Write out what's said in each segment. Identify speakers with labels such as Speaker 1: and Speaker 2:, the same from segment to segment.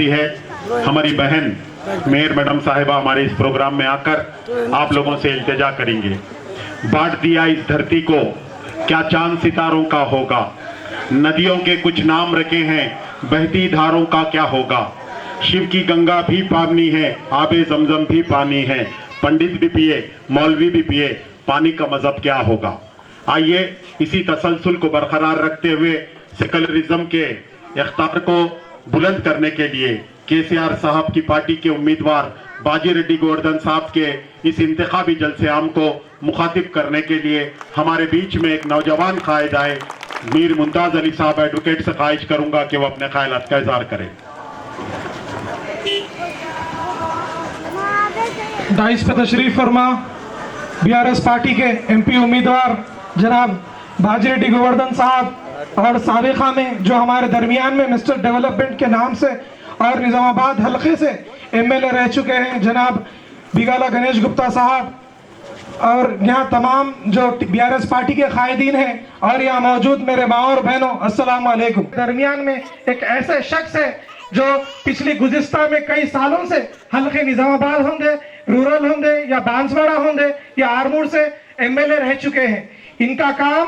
Speaker 1: है हमारी बहन मेयर मैडम साहिबा हमारे इस प्रोग्राम में आकर आप लोगों से इल्तिजा करेंगे। बांट दिया इस धरती को, क्या चांद सितारों का होगा। नदियों के कुछ नाम रखे हैं, बहती धारों का क्या होगा। शिव की गंगा भी पानी है, आबे जमजम भी पानी है। पंडित भी पिए, मौलवी भी पिए, पानी का मजहब क्या होगा। आइए इसी तसलसल को बरकरार रखते हुए सेकुलरिज्म के इख्तियार को बुलंद करने के लिए केसीआर साहब की पार्टी के उम्मीदवार बाजी रेड्डी गोवर्धन साहब के इस इंतखाबी जलसे आम को मुखातिब करने के लिए हमारे बीच में एक नौजवान कायद आए। मीर मुमताज अली साहब एडवोकेट से ख्वाहिश करूंगा कि वो अपने ख्यालात का इजहार करें।
Speaker 2: दाइस पे तशरीफ फरमा बीआरएस पार्टी के एमपी उम्मीदवार जनाब बाजी रेड्डी गोवर्धन साहब और साबिका में जो हमारे दरमियान में मिस्टर डेवलपमेंट के नाम से और निजामाबाद हल्के से एमएलए रह चुके हैं जनाब बिगाला गणेश गुप्ता साहब, और यहाँ तमाम जो बीआरएस पार्टी के कायदीन हैं और यहाँ मौजूद मेरे माँ और बहनों, अस्सलाम वालेकुम। दरमियान में एक ऐसे शख्स है जो पिछली गुज़िश्ता में कई सालों से हल्के निजामाबाद होंगे, रूरल होंगे या बांसवाड़ा होंगे या आरमूर से एमएलए रह चुके हैं। इनका काम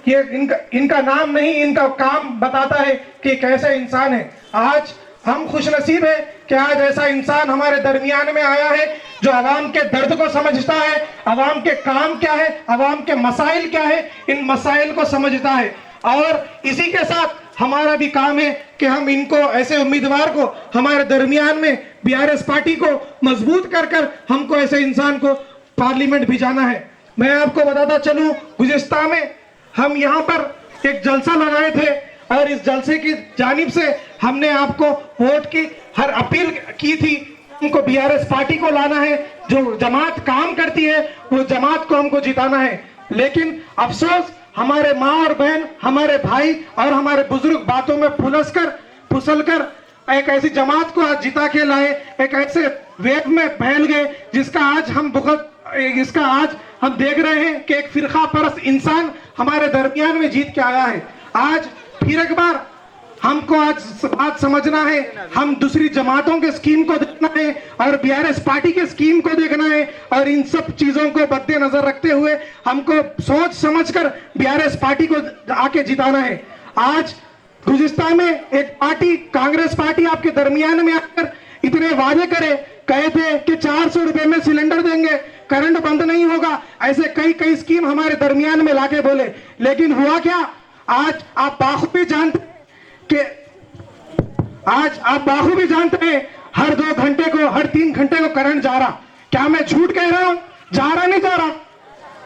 Speaker 2: ये इनका नाम नहीं, इनका काम बताता है कि कैसे इंसान है। आज हम खुशनसीब है कि आज ऐसा इंसान हमारे दरमियान में आया है जो आवाम के दर्द को समझता है, आवाम के काम क्या है, आवाम के मसाइल क्या है, इन मसाइल को समझता है। और इसी के साथ हमारा भी काम है कि हम इनको ऐसे उम्मीदवार को हमारे दरमियान में बीआरएस पार्टी को मजबूत कर हमको ऐसे इंसान को पार्लियामेंट भिजाना है। मैं आपको बताता चलूं, गुज़िश्ता में हम यहाँ पर एक जलसा लगाए थे और इस जलसे की जानिब से हमने आपको वोट की हर अपील की थी। हमको बीआरएस पार्टी को लाना है, जो जमात काम करती है वो जमात को हमको जिताना है। लेकिन अफसोस हमारे माँ और बहन, हमारे भाई और हमारे बुजुर्ग बातों में फुसल कर एक ऐसी जमात को आज जिता के लाए, एक ऐसे वेग में फैल गए जिसका आज हम देख रहे हैं कि एक फिरका परस्त इंसान हमारे दरमियान में जीत के आया है। आज फिर एक बार हमको आज बात समझना है, हम दूसरी जमातों के स्कीम को देखना है और बीआरएस पार्टी के स्कीम को देखना है, और इन सब चीजों को मद्देनजर रखते हुए हमको सोच समझकर बीआरएस पार्टी को आके जिताना है। आज गुज़िश्ता में एक पार्टी कांग्रेस पार्टी आपके दरमियान में आकर इतने वादे कहे थे कि 400 रुपए में सिलेंडर देंगे, करंट बंद नहीं होगा, ऐसे कई स्कीम हमारे दरमियान में लाके बोले। लेकिन हुआ क्या? आज आप बाखूबी जानते हैं हर 2 घंटे को, हर 3 घंटे को करंट जा रहा। क्या मैं झूठ कह रहा हूं? जा रहा,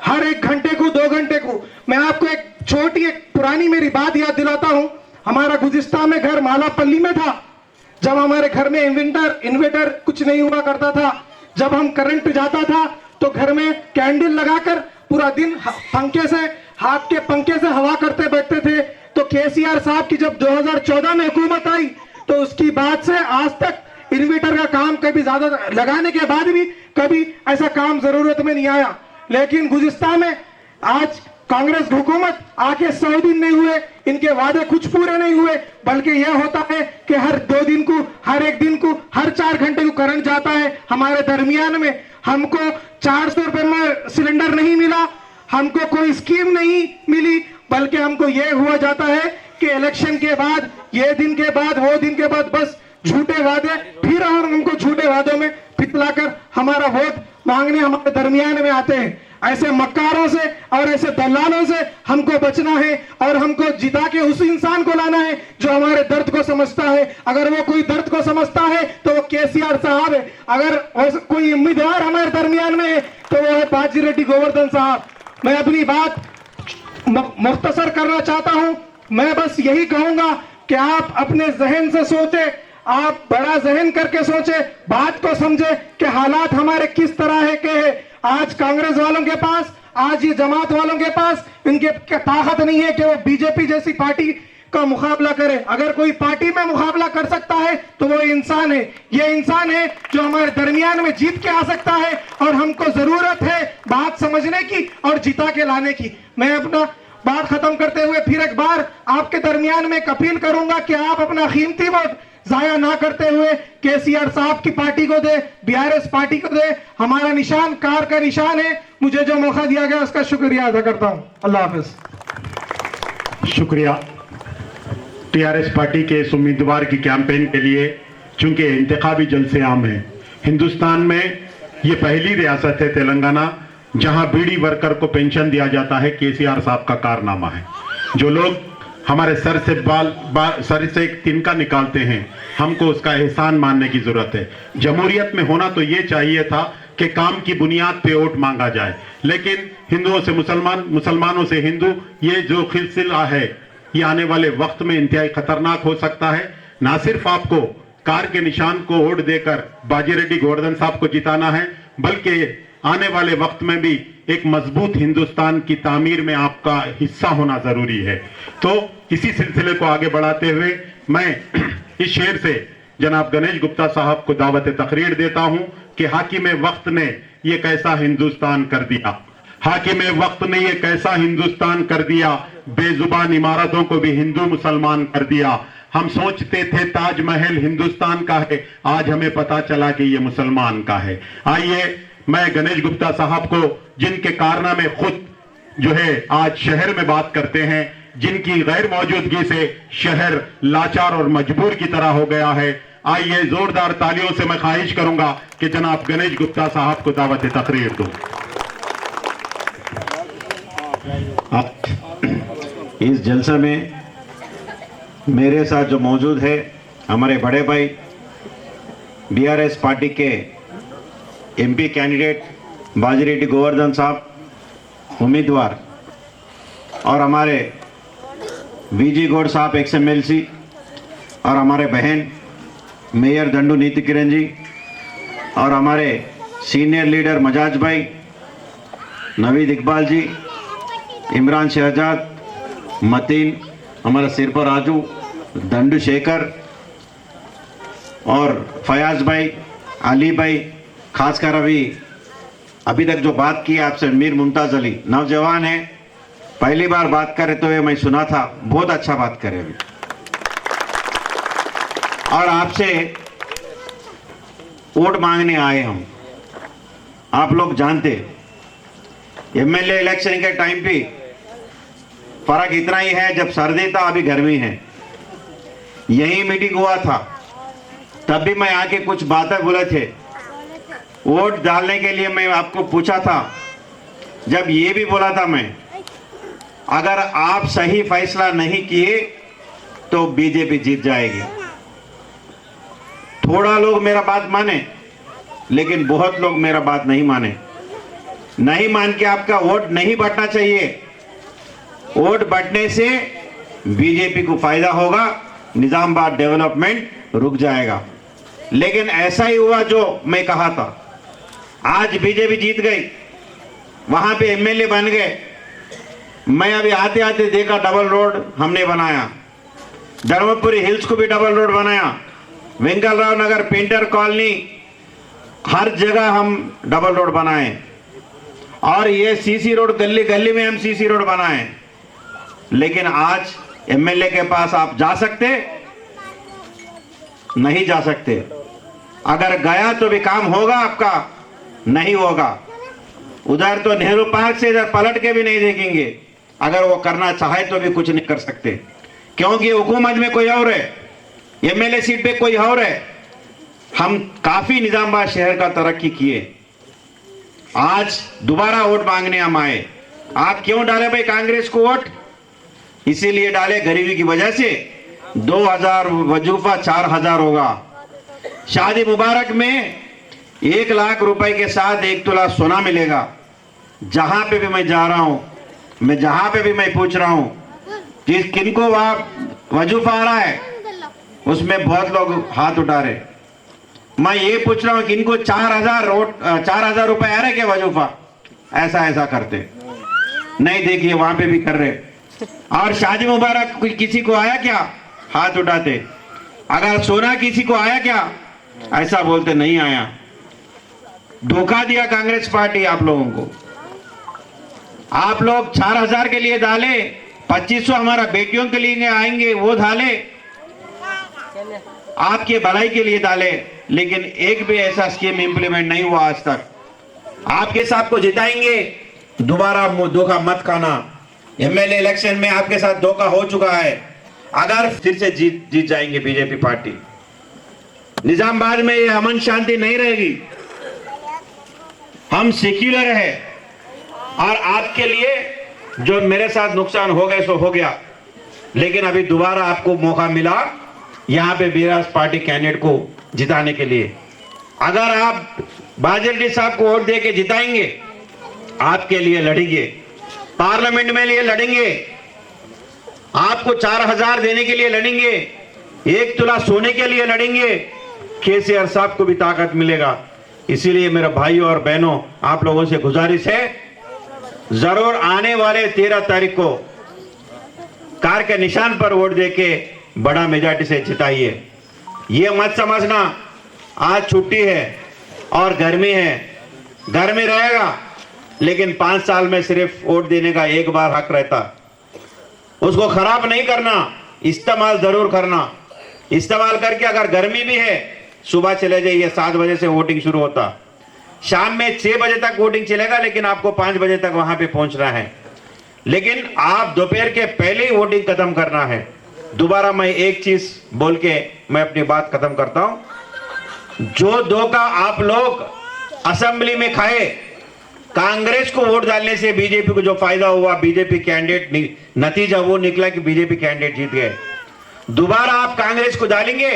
Speaker 2: हर 1 घंटे को, 2 घंटे को। मैं आपको एक पुरानी मेरी बात याद दिलाता हूं। हमारा गुज़िश्ता में घर मालापल्ली में था। जब हमारे घर में इन्वर्टर कुछ नहीं हुआ करता था, जब हम करंट जाता था तो घर में कैंडल लगाकर पूरा दिन हाथ के पंखे से हवा करते बैठते थे। तो केसीआर साहब की जब 2014 में हुकूमत आई तो उसकी बाद से आज तक इन्वर्टर का काम कभी ज्यादा लगाने के बाद भी कभी ऐसा काम जरूरत में नहीं आया। लेकिन गुज़िश्ता में आज कांग्रेस हुकूमत आके 100 दिन नहीं हुए, इनके वादे कुछ पूरे नहीं हुए, बल्कि यह होता है कि हर 2 दिन को, हर 1 दिन को, हर 4 घंटे को करंट जाता है। हमारे दरमियान में हमको 400 रुपए में सिलेंडर नहीं मिला, हमको कोई स्कीम नहीं मिली, बल्कि हमको यह हुआ जाता है कि इलेक्शन के बाद, ये दिन के बाद, वो दिन के बाद बस झूठे वादे, फिर और हमको झूठे वादों में फितलाकर हमारा वोट मांगने हमारे दरमियान में आते हैं। ऐसे मक्कारों से और ऐसे दलालों से हमको बचना है और हमको जिता के उस इंसान को लाना है जो हमारे दर्द को समझता है। अगर वो कोई दर्द को समझता है तो वो केसीआर साहब है। अगर कोई उम्मीदवार हमारे दरमियान में है तो वो है बाजी रेड्डी गोवर्धन साहब। मैं अपनी बात मुख्तसर करना चाहता हूं। मैं बस यही कहूंगा कि आप अपने जहन से सोचे, आप बड़ा जहन करके सोचे, बात को समझे कि हालात हमारे किस तरह के हैं। आज कांग्रेस वालों के पास, आज ये जमात वालों के पास इनके ताकत नहीं है कि वो बीजेपी जैसी पार्टी का मुकाबला करे। अगर कोई पार्टी में मुकाबला कर सकता है तो वो इंसान है, ये इंसान है जो हमारे दरमियान में जीत के आ सकता है, और हमको जरूरत है बात समझने की और जिता के लाने की। मैं अपना बात खत्म करते हुए फिर एक बार आपके दरमियान में अपील करूंगा कि आप अपना कीमती वोट जाया ना करते हुए केसीआर साहब की पार्टी को दे, बीआरएस पार्टी को दे। हमारा निशान कार का निशान है। मुझे जो मौका दिया गया उसका शुक्रिया अदा करता हूं। अल्लाह हाफिज।
Speaker 1: शुक्रिया। टीआरएस पार्टी के इस उम्मीदवार की कैंपेन के लिए, चूंकि इंतखाबी जलसे आम है, हिंदुस्तान में ये पहली रियासत है तेलंगाना जहां बीड़ी वर्कर को पेंशन दिया जाता है। केसीआर साहब का कारनामा है। जो लोग हमारे सर से सर से एक तिनका निकालते हैं, हमको उसका एहसान मानने की जरूरत है। जमहूरियत में होना तो ये चाहिए था कि काम की बुनियाद पे वोट मांगा जाए, लेकिन हिंदुओं से मुसलमान, मुसलमानों से हिंदू, ये जो सिलसिला है ये आने वाले वक्त में इंतहाई खतरनाक हो सकता है। ना सिर्फ आपको कार के निशान को वोट देकर बाजी रेड्डी गोवर्धन साहब को जिताना है, बल्कि आने वाले वक्त में भी एक मजबूत हिंदुस्तान की तामीर में आपका हिस्सा होना जरूरी है। तो इसी सिलसिले को आगे बढ़ाते हुए मैं इस शेर से जनाब गणेश गुप्ता साहब को दावत तकरीर देता हूं कि हाकिम वक्त ने ये कैसा हिंदुस्तान कर दिया, हाकिम वक्त ने ये कैसा हिंदुस्तान कर दिया, बेजुबान इमारतों को भी हिंदू मुसलमान कर दिया। हम सोचते थे ताजमहल हिंदुस्तान का है, आज हमें पता चला कि ये मुसलमान का है। आइए मैं गणेश गुप्ता साहब को, जिनके कारनामे खुद जो है आज शहर में बात करते हैं, जिनकी गैर मौजूदगी से शहर लाचार और मजबूर की तरह हो गया है, आइए जोरदार तालियों से मैं ख्वाहिश करूंगा कि जनाब गणेश गुप्ता साहब को दावत तकरीर दूं।
Speaker 3: इस जलसे में मेरे साथ जो मौजूद है हमारे बड़े भाई बीआरएस पार्टी के एमपी कैंडिडेट बाजीरेड्डी गोवर्धन साहब उम्मीदवार, और हमारे वीजी गौड़ साहब एक्सएमएलसी, और हमारे बहन मेयर दंडू नीति किरण जी, और हमारे सीनियर लीडर मजाज भाई, नवीद इकबाल जी, इमरान शहजाद, मतीन, हमारा सिरपर राजू, दंडू शेखर और फयाज भाई, अली भाई, खासकर अभी तक जो बात की आपसे मीर मुमताज अली, नौजवान है, पहली बार बात करे तो ये मैं सुना था, बहुत अच्छा बात करे अभी। और आपसे वोट मांगने आए हम। आप लोग जानते एमएलए इलेक्शन के टाइम पे फर्क इतना ही है, जब सर्दी था अभी गर्मी है। यही मीटिंग हुआ था, तब भी मैं आके कुछ बातें बोले थे। वोट डालने के लिए मैं आपको पूछा था, जब ये भी बोला था मैं, अगर आप सही फैसला नहीं किए तो बीजेपी जीत जाएगी। थोड़ा लोग मेरा बात माने, लेकिन बहुत लोग मेरा बात नहीं माने। नहीं मान के आपका वोट नहीं बढ़ना चाहिए। वोट बढ़ने से बीजेपी को फायदा होगा, निजामाबाद डेवलपमेंट रुक जाएगा। लेकिन ऐसा ही हुआ जो मैं कहा था। आज बीजेपी जीत गई, वहां पे एमएलए बन गए। मैं अभी आते आते देखा डबल रोड हमने बनाया, धर्मपुरी हिल्स को भी डबल रोड बनाया, वेंकलराव नगर, पेंटर कॉलोनी, हर जगह हम डबल रोड बनाए। और ये सीसी रोड गली गली में हम सीसी रोड बनाए। लेकिन आज एमएलए के पास आप जा सकते नहीं जा सकते। अगर गया तो भी काम होगा आपका, नहीं होगा। उधर तो नेहरू पार्क से इधर पलट के भी नहीं देखेंगे। अगर वो करना चाहे तो भी कुछ नहीं कर सकते, क्योंकि हुकूमत में कोई और है, एमएलए सीट पे कोई और है। हम काफी निजामाबाद शहर का तरक्की किए। आज दोबारा वोट मांगने हम आए। आप क्यों डाले भाई कांग्रेस को वोट? इसीलिए डाले, गरीबी की वजह से 2000 वजूफा 4000 होगा। शादी मुबारक में 1 लाख रुपए के साथ 1 तोला सोना मिलेगा। जहां पे भी मैं जा रहा हूं, मैं जहां पे भी मैं पूछ रहा हूं कि किनको वहां वजूफा आ रहा है, उसमें बहुत लोग हाथ उठा रहे। मैं ये पूछ रहा हूं कि इनको 4000 रुपए आ रहे क्या वजूफा? ऐसा करते नहीं, देखिए वहां पे भी कर रहे। और शादी मुबारक किसी को आया क्या? हाथ उठाते। अगर सोना किसी को आया क्या? ऐसा बोलते नहीं आया। धोखा दिया कांग्रेस पार्टी आप लोगों को। आप लोग 4000 के लिए डाले, 2500 हमारा बेटियों के लिए आएंगे वो डाले। आपके भलाई के लिए डाले, लेकिन एक भी ऐसा स्कीम इंप्लीमेंट नहीं हुआ आज तक। आपके साथ को जिताएंगे, दोबारा धोखा मत खाना। एमएलए इलेक्शन में आपके साथ धोखा हो चुका है। अगर फिर से जीत जाएंगे बीजेपी पार्टी, निजामाबाद में ये अमन शांति नहीं रहेगी। हम सेक्युलर है, और आपके लिए जो मेरे साथ नुकसान हो गए सो हो गया, लेकिन अभी दोबारा आपको मौका मिला यहां पे बीआरएस पार्टी कैंडिडेट को जिताने के लिए। अगर आप बाजरडी साहब को वोट देके जिताएंगे, आपके लिए लड़ेंगे, पार्लियामेंट में लिए लड़ेंगे, आपको 4000 देने के लिए लड़ेंगे, 1 तुला सोने के लिए लड़ेंगे, केसीआर साहब को भी ताकत मिलेगा। इसीलिए मेरे भाइयों और बहनों, आप लोगों से गुजारिश है, जरूर आने वाले 13 तारीख को कार के निशान पर वोट देके बड़ा मेजॉरिटी से जिताइए। ये मत समझना आज छुट्टी है और गर्मी है, गर्मी रहेगा, लेकिन 5 साल में सिर्फ वोट देने का एक बार हक रहता। उसको खराब नहीं करना, इस्तेमाल जरूर करना। इस्तेमाल करके अगर गर्मी भी है, सुबह चले जाइए, 7 बजे से वोटिंग शुरू होता, शाम में 6 बजे तक वोटिंग चलेगा, लेकिन आपको 5 बजे तक वहां पे पहुंचना है। लेकिन आप दोपहर के पहले ही वोटिंग खत्म करना है। दोबारा मैं एक चीज बोल के मैं अपनी बात खत्म करता हूं। जो धोखा आप लोग असेंबली में खाए, कांग्रेस को वोट डालने से बीजेपी को जो फायदा हुआ, बीजेपी कैंडिडेट नतीजा वो निकला कि बीजेपी कैंडिडेट जीत गए। दोबारा आप कांग्रेस को डालेंगे,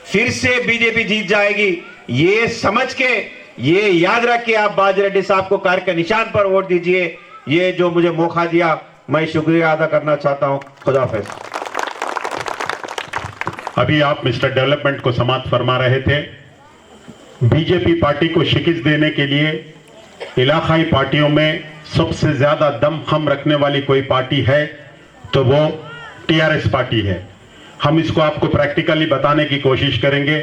Speaker 3: फिर से बीजेपी जीत जाएगी। ये समझ के, ये याद रख के आप बाजरेड्डी साहब को कार के निशान पर वोट दीजिए। ये जो मुझे मौका दिया, मैं शुक्रिया अदा करना चाहता हूं। खुदा हाफिज।
Speaker 1: अभी आप मिस्टर डेवलपमेंट को समाप्त फरमा रहे थे। बीजेपी पार्टी को शिकस्त देने के लिए इलाकाई पार्टियों में सबसे ज्यादा दम खम रखने वाली कोई पार्टी है तो वो टीआरएस पार्टी है। हम इसको आपको प्रैक्टिकली बताने की कोशिश करेंगे।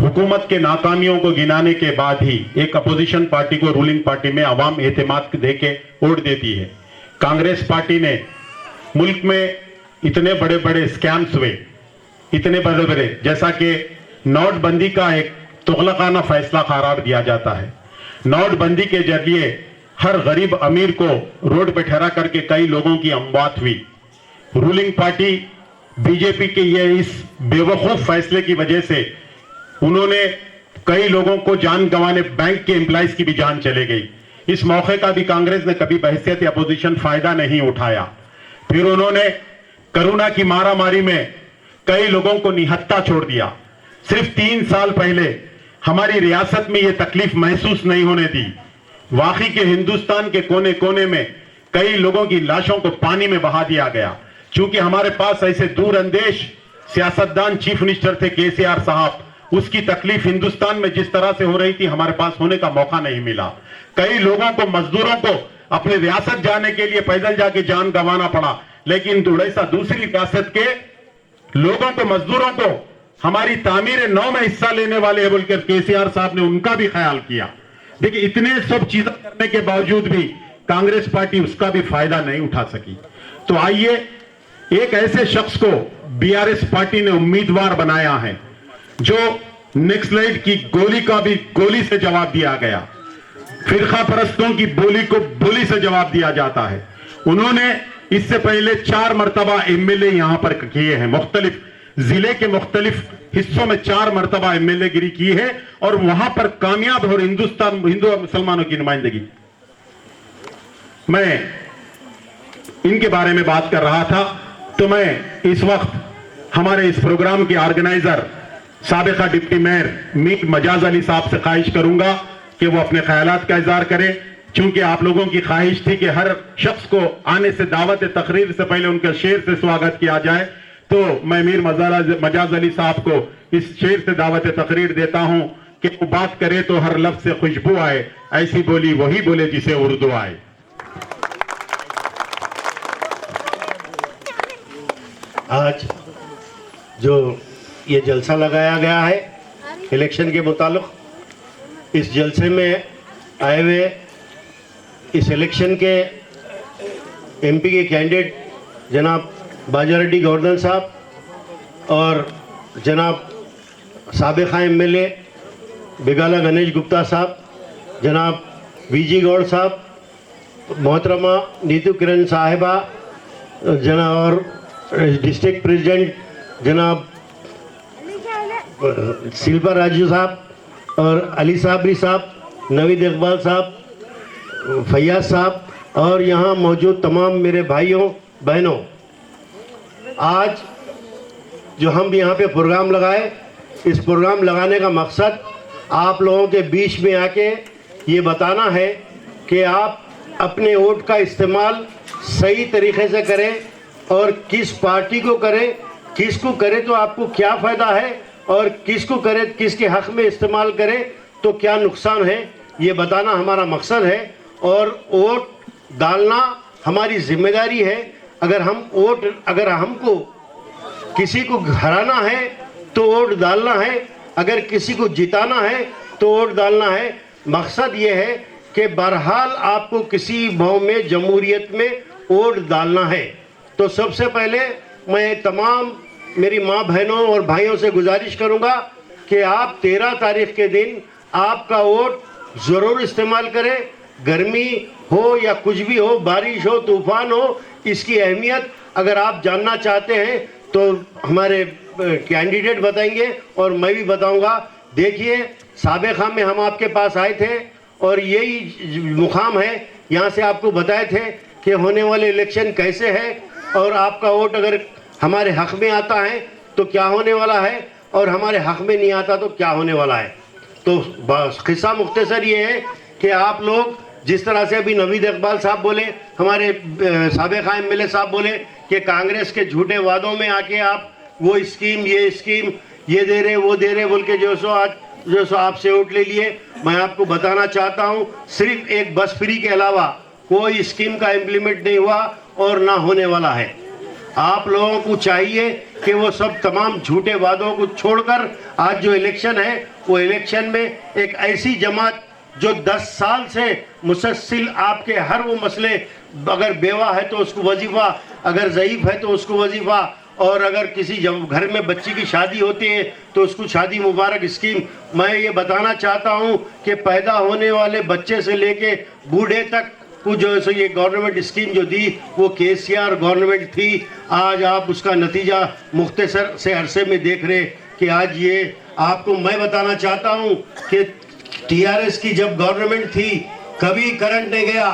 Speaker 1: हुकूमत के नाकामियों को गिनाने के बाद ही एक अपोजिशन पार्टी को रूलिंग पार्टी में अवाम एतमाद देके वोट देती है। कांग्रेस पार्टी ने मुल्क में इतने बड़े बड़े स्कैम्स हुए, इतने बड़े बड़े, जैसा कि नोटबंदी का एक तुगलकाना फैसला करार दिया जाता है। नोटबंदी के जरिए हर गरीब अमीर को रोड पे ठहरा करके कई लोगों की अमवात हुई। रूलिंग पार्टी बीजेपी के ये इस बेवकूफ फैसले की वजह से उन्होंने कई लोगों को जान गंवाने, बैंक के एम्प्लॉइज की भी जान चले गई। इस मौके का भी कांग्रेस ने कभी बहैसियत अपोजिशन फायदा नहीं उठाया। फिर उन्होंने कोरोना की मारामारी में कई लोगों को निहत्था छोड़ दिया। सिर्फ 3 साल पहले हमारी रियासत में यह तकलीफ महसूस नहीं होने दी। वाकई के हिंदुस्तान के कोने कोने में कई लोगों की लाशों को पानी में बहा दिया गया। चूंकि हमारे पास ऐसे दूरअंदेश सियासतदान चीफ मिनिस्टर थे केसीआर साहब, उसकी तकलीफ हिंदुस्तान में जिस तरह से हो रही थी हमारे पास होने का मौका नहीं मिला। कई लोगों को, मजदूरों को अपने रियासत जाने के लिए पैदल जाके जान गंवाना पड़ा, लेकिन ऐसा दूसरी रियासत के लोगों को, मजदूरों को हमारी तामीर नौ में हिस्सा लेने वाले हैं बोलकर केसीआर साहब ने उनका भी ख्याल किया। देखिए, इतने सब चीजें करने के बावजूद भी कांग्रेस पार्टी उसका भी फायदा नहीं उठा सकी। तो आइए, एक ऐसे शख्स को बीआरएस पार्टी ने उम्मीदवार बनाया है जो नक्सलाइट की गोली का भी गोली से जवाब दिया गया, फिरका परस्तों की बोली को बोली से जवाब दिया जाता है। उन्होंने इससे पहले 4 मरतबा एमएलए यहां पर किए हैं, मुख्तलिफ जिले के मुख्तलिफ हिस्सों में 4 मरतबा एमएलए गिरी की है और वहां पर कामयाब और हिंदू और मुसलमानों की नुमाइंदगी। मैं इनके बारे में बात कर रहा था, तो मैं इस वक्त हमारे इस प्रोग्राम के ऑर्गेनाइजर साबिका डिप्टी मेयर मीर मजाज अली साहब से ख्वाहिश करूंगा कि वो अपने ख्यालात का इजहार करें। चूंकि आप लोगों की ख्वाहिश थी कि हर शख्स को आने से दावत तकरीर से पहले उनके शेर से स्वागत किया जाए, तो मैं मीर मजाज अली साहब को इस शेर से दावत तकरीर देता हूं कि वो बात करे तो हर लफ्ज से खुशबू आए, ऐसी बोली वही बोले जिसे उर्दू आए।
Speaker 4: आज जो ये जलसा लगाया गया है इलेक्शन के मुताल्लिक, इस जलसे में आए हुए इस इलेक्शन के एमपी के कैंडिडेट जनाब बाजारेड्डी गोवर्धन साहब और जनाब साबिक़ा एमएलए बिगाला गणेश गुप्ता साहब, जनाब वीजी गौड़ साहब, मोहतरमा नीतू किरण साहिबा, जनाब और डिस्ट्रिक्ट प्रेसिडेंट जनाब शिल्पा राजू साहब और अली साबरी साहब, नवीद इकबाल साहब, फैयाज साहब और यहाँ मौजूद तमाम मेरे भाइयों बहनों, आज जो हम यहाँ पे प्रोग्राम लगाए, इस प्रोग्राम लगाने का मकसद आप लोगों के बीच में आके ये बताना है कि आप अपने वोट का इस्तेमाल सही तरीके से करें और किस पार्टी को करें, किसको करें तो आपको क्या फ़ायदा है और किसको करें, किसके हक़ में इस्तेमाल करें तो क्या नुकसान है, ये बताना हमारा मकसद है। और वोट डालना हमारी जिम्मेदारी है। अगर हमको किसी को हराना है तो वोट डालना है, अगर किसी को जिताना है तो वोट डालना है। मकसद ये है कि बहरहाल आपको किसी भाव में जमहूरियत में वोट डालना है। तो सबसे पहले मैं तमाम मेरी माँ बहनों और भाइयों से गुजारिश करूँगा कि आप 13 तारीख के दिन आपका वोट ज़रूर इस्तेमाल करें। गर्मी हो या कुछ भी हो, बारिश हो, तूफ़ान हो, इसकी अहमियत अगर आप जानना चाहते हैं तो हमारे कैंडिडेट बताएंगे और मैं भी बताऊंगा। देखिए, साबिक़ा में हम आपके पास आए थे और यही मुकाम है, यहाँ से आपको बताए थे कि होने वाले इलेक्शन कैसे है और आपका वोट अगर हमारे हक़ में आता है तो क्या होने वाला है और हमारे हक़ में नहीं आता तो क्या होने वाला है। तो क़िस्सा मुख्तसर ये है कि आप लोग जिस तरह से अभी नवीद इकबाल साहब बोले, हमारे साबिक़ा एमएलए साहब बोले कि कांग्रेस के झूठे वादों में आके आप वो स्कीम ये दे रहे वो दे रहे बोल के जो सो आपसे वोट ले लिए। मैं आपको बताना चाहता हूँ, सिर्फ एक बस फ्री के अलावा कोई स्कीम का इम्प्लीमेंट नहीं हुआ और ना होने वाला है। आप लोगों को चाहिए कि वो सब तमाम झूठे वादों को छोड़कर आज जो इलेक्शन है वो इलेक्शन में एक ऐसी जमात जो 10 साल से मुसलसल आपके हर वो मसले, अगर बेवा है तो उसको वजीफ़ा, अगर ज़ईफ़ है तो उसको वजीफ़ा, और अगर किसी घर में बच्ची की शादी होती है तो उसको शादी मुबारक स्कीम। मैं ये बताना चाहता हूँ कि पैदा होने वाले बच्चे से लेके बूढ़े तक को जो है ये गवर्नमेंट स्कीम जो दी वो केसीआर गवर्नमेंट थी। आज आप उसका नतीजा मुख्तसर से अरसे में देख रहे कि आज ये आपको मैं बताना चाहता हूँ कि टीआरएस की जब गवर्नमेंट थी कभी करंट नहीं गया,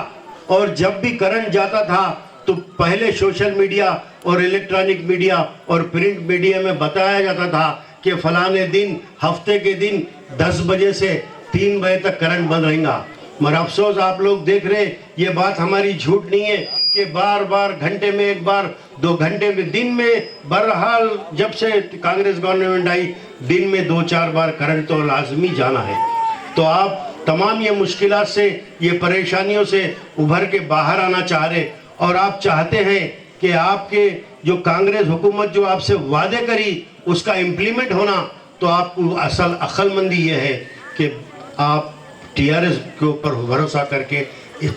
Speaker 4: और जब भी करंट जाता था तो पहले सोशल मीडिया और इलेक्ट्रॉनिक मीडिया और प्रिंट मीडिया में बताया जाता था कि फलाने दिन हफ्ते के दिन 10 बजे से 3 बजे तक करंट बंद रहेगा। मगर अफसोस आप लोग देख रहे, ये बात हमारी झूठ नहीं है कि बार बार घंटे में एक बार 2 घंटे में दिन में, बहरहाल जब से कांग्रेस गवर्नमेंट आई दिन में 2-4 बार करंट तो लाजमी जाना है। तो आप तमाम ये मुश्किलात से, ये परेशानियों से उभर के बाहर आना चाह रहे और आप चाहते हैं कि आपके जो कांग्रेस हुकूमत जो आपसे वादे करी उसका इम्प्लीमेंट होना, तो आपको असल अक्लमंदी ये है कि आप टीआरएस के ऊपर भरोसा करके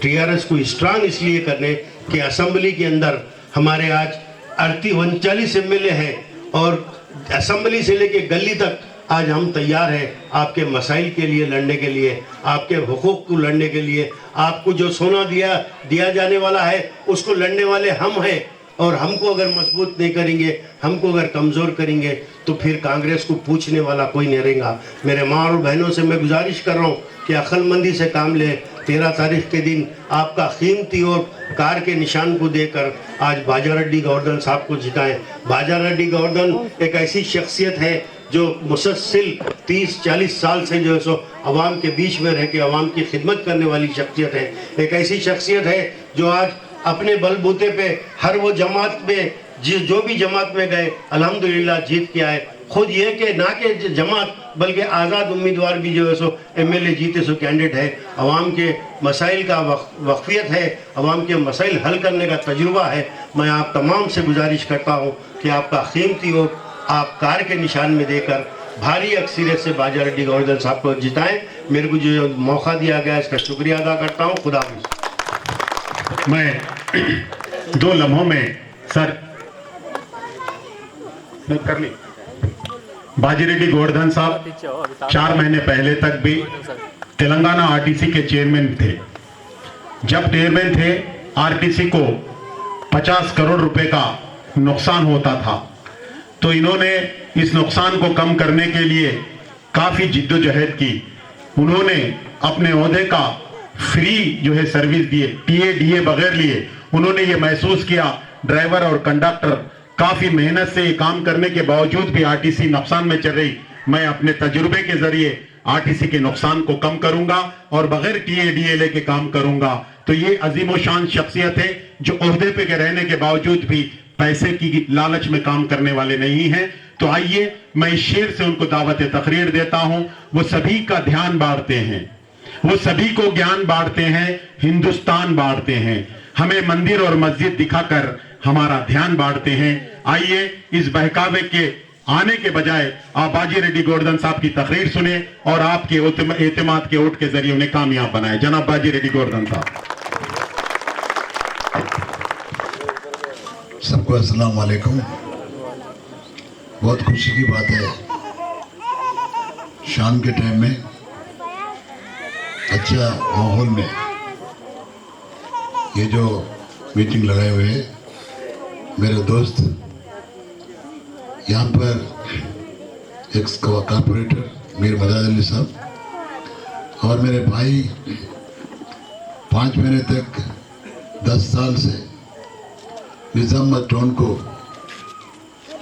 Speaker 4: टीआरएस को स्ट्रांग इसलिए करने कि असेंबली के अंदर हमारे आज 39 एमएलए हैं और असेंबली से लेके गली तक आज हम तैयार हैं आपके मसाइल के लिए लड़ने के लिए, आपके हुकूक को लड़ने के लिए। आपको जो सोना दिया जाने वाला है उसको लड़ने वाले हम हैं, और हमको अगर मजबूत नहीं करेंगे, हमको अगर कमज़ोर करेंगे तो फिर कांग्रेस को पूछने वाला कोई नहीं रहेगा। मेरे माँ और बहनों से मैं गुजारिश कर रहा हूँ कि अक्लमंदी से काम लें। 13 तारीख के दिन आपका कीमती और कार के निशान को देकर आज बाजारेड्डी गोवर्धन साहब को जिताएं। बाजारेड्डी गोवर्धन एक ऐसी शख्सियत है जो मुसलसल 30-40 साल से जो है सो अवाम के बीच में रह के अवाम की खिदमत करने वाली शख्सियत है। एक ऐसी शख्सियत है जो आज अपने बलबूते पे हर वो जमात में जो भी जमात में गए अल्हम्दुलिल्लाह जीत के आए। खुद ये कि ना कि जमात बल्कि आज़ाद उम्मीदवार भी जो है सो एमएलए जीते सो कैंडिडेट है। अवाम के मसाइल का वक़फ़ियत है, अवाम के मसाइल हल करने का तजुर्बा है। मैं आप तमाम से गुजारिश करता हूँ कि आपका कीमती वोट आप कार के निशान में देकर भारी अक्सरियत से बाजारेड्डी गोवर्धन साहब को जिताएं। मेरे को जो मौका दिया गया इसका शुक्रिया अदा करता हूँ। खुदा हाफ़िज़।
Speaker 1: मैं 2 लम्हों में सर कर ली बाजीरेड्डी गोवर्धन साहब 4 महीने पहले तक भी तेलंगाना आरटीसी के चेयरमैन थे। जब चेयरमैन थे, आरटीसी को 50 करोड़ रुपए का नुकसान होता था, तो इन्होंने इस नुकसान को कम करने के लिए काफी जिद्दोजहद की। उन्होंने अपने ओहदे का फ्री जो है सर्विस दिए, टीए डीए बगैर लिए। उन्होंने ये महसूस किया ड्राइवर और कंडक्टर काफी मेहनत से ये काम करने के बावजूद भी आरटीसी नुकसान में चल रही, मैं अपने तजुर्बे के जरिए आरटीसी के नुकसान को कम करूंगा और बगैर टीए डीए लेके काम करूंगा। तो ये अजीमोशान शख्सियत है जो ओहदे पे के रहने के बावजूद भी पैसे की लालच में काम करने वाले नहीं हैं। तो आइए मैं इस शेर से उनको दावत तकरीर देता हूं। वो सभी का ध्यान बांटते हैं, वो सभी को ज्ञान बांटते हैं, हिंदुस्तान बांटते हैं, हमें मंदिर और मस्जिद दिखाकर हमारा ध्यान बांटते हैं। आइए इस बहकावे के आने के बजाय आप बाजीरेड्डी गोवर्धन साहब की तकरीर सुने और आपके एतमाद के वोट के जरिए उन्हें कामयाब बनाए। जनाब बाजीरेड्डी गोवर्धन साहब।
Speaker 5: सबको अस्सलाम वालेकुम। बहुत खुशी की बात है, शाम के टाइम में अच्छा माहौल में ये जो मीटिंग लगाए हुए हैं मेरे दोस्त, यहाँ पर एक्स कॉर्पोरेटर मीर मदाद अली साहब और मेरे भाई 5 महीने तक 10 साल से निजामत टाउन को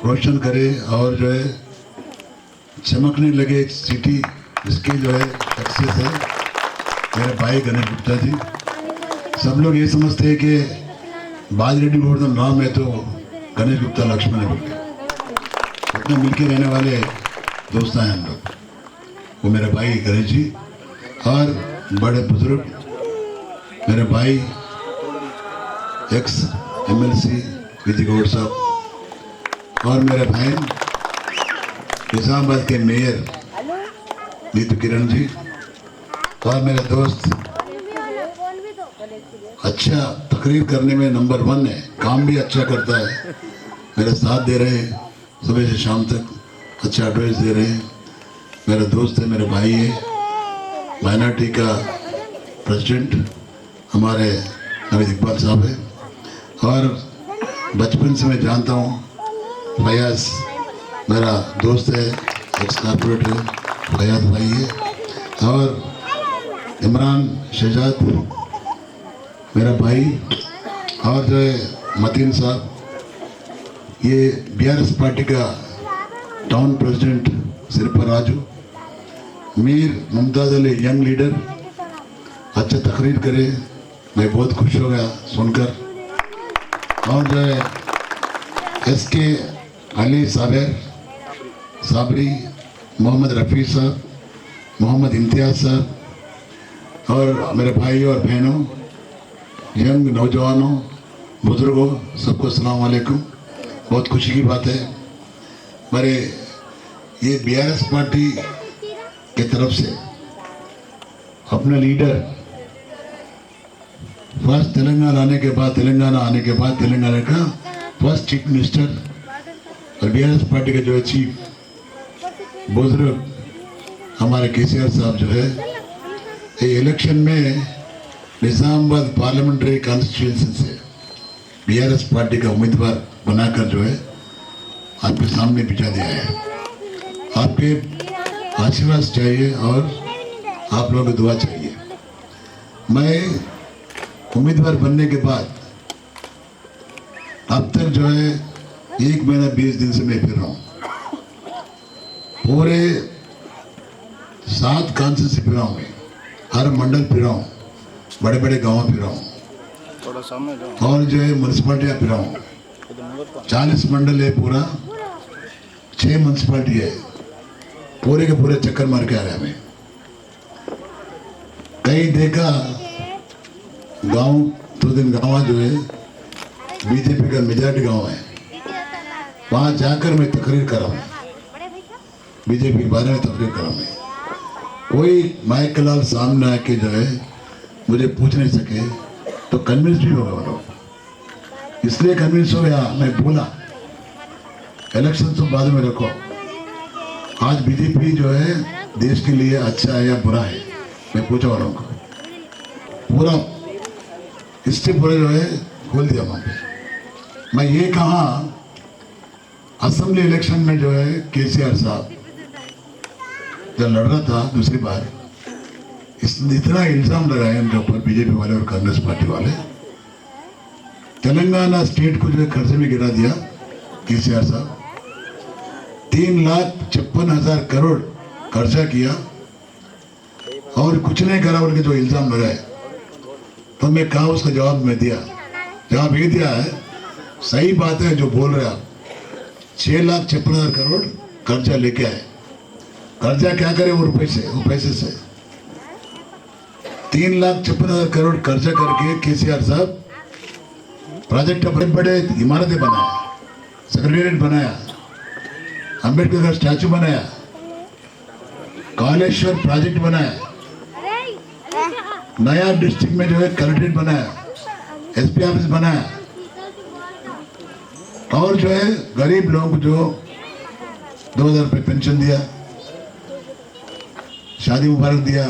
Speaker 5: रोशन करे और जो है चमकने लगे एक सिटी, इसकी जो है सक्सेस है मेरे भाई गणेश गुप्ता जी। सब लोग ये समझते हैं कि बाजीरेड्डी गोवर्धन नाम है तो गणेश गुप्ता लक्ष्मण है, इतना मिलके रहने वाले दोस्त हैं हम लोग। वो मेरे भाई गणेश जी और बड़े बुजुर्ग मेरे भाई एक्स एमएलसी विजय गौड़ साहब और मेरे बहन निजामाबाद के मेयर नीतू किरण जी और मेरे दोस्त अच्छा तकरीर करने में नंबर 1 है, काम भी अच्छा करता है, मेरा साथ दे रहे हैं सुबह से शाम तक, अच्छा एडवाइस दे रहे हैं। मेरा दोस्त है, मेरे भाई है, माइनॉरिटी का प्रेसिडेंट हमारे नवीद इकबाल साहब है और बचपन से मैं जानता हूँ फयाज मेरा दोस्त है, एक्स कॉर्पोरेटर फयाज भाई है और इमरान शहजाद मेरा भाई और जो है मतीन साहब, ये बीआरएस पार्टी का town president सिरपा Raju, Mir Mumtaz Ali young leader अच्छा तकरीर करे, मैं बहुत खुश हो गया सुनकर। और जो है एसके अली साबिर साबरी, मोहम्मद रफ़ी साहब, मोहम्मद इम्तियाज़ साहब और मेरे भाई और बहनों, यंग नौजवानों, बुजुर्गों, सबको अस्सलाम वालेकुम। बहुत खुशी की बात है मेरे ये बीआरएस पार्टी की तरफ से अपना लीडर फर्स्ट तेलंगाना आने के बाद तेलंगाना का फर्स्ट चीफ मिनिस्टर और बीआरएस पार्टी के जो है चीफ बुजुर्ग हमारे केसीआर साहब जो है ये इलेक्शन में निजामाबाद पार्लियामेंट्री कॉन्स्टिट्यूंसी से बीआरएस पार्टी का उम्मीदवार बनाकर जो है आपके सामने बिठा दिया है। आपके आशीर्वाद चाहिए और आप लोगों की दुआ चाहिए। मैं उम्मीदवार बनने के बाद अब तक जो है 1 महीना 20 दिन से मैं फिर रहा हूँ, पूरे 7 कॉन्स्टिट्यूंसी फिर रहा हूँ, हर मंडल फिर रहा हूँ, बड़े बड़े गाँव फिर रहा हूँ और जो है म्यूनसिपालिटियाँ फिर रहा हूँ। 40 मंडल है, पूरा 6 म्यूनसिपालिटी है, पूरे के पूरे चक्कर मार के आ रहे हमें। कई देखा गांव तो दिन गाँव जो है बीजेपी का मेजॉरिटी गांव है, वहां जाकर मैं तकरीर कर रहा हूँ, बीजेपी के बारे में तकरीर कर रहा हूँ। कोई माइक लाल सामने आके जो है मुझे पूछ नहीं सके तो कन्विंस भी हो गया वो लोग, इसलिए कन्विंस हो गया। मैं बोला इलेक्शन तो बाद में रखो, आज बीजेपी जो है देश के लिए अच्छा है या बुरा है, मैं पूछा वालों को पूरा इससे पूरा जो है खोल दिया वहाँ पे। मैं ये कहा असेंबली इलेक्शन में जो है केसीआर साहब जब लड़ रहा था दूसरी बार, इतना इल्जाम लगाए उनके ऊपर बीजेपी वाले और कांग्रेस पार्टी वाले, तेलंगाना स्टेट को जो है कर्जे में गिरा दिया केसीआर साहब, 3,56,000 करोड़ कर्जा किया और कुछ नहीं करा उनके जो इल्जाम लगाए। तो मैं कहा उसका जवाब मैं दिया, जवाब ये दिया है सही बात है जो बोल रहे आप, 6,56,000 करोड़ कर्जा लेके आए, कर्जा क्या करे वो पैसे से 3,56,000 करोड़ कर्जा करके केसीआर साहब प्रोजेक्ट बड़े बड़े इमारतें बनाया, सेक्रेटेरिएट बनाया, अंबेडकर का स्टैचू बनाया, कालेश्वर प्रोजेक्ट बनाया, नया डिस्ट्रिक्ट में जो है कलेक्ट्रेट बनाया, एसपी ऑफिस बनाया और जो है गरीब लोगों को जो 2,000 रुपये पेंशन दिया, शादी मुबारक दिया,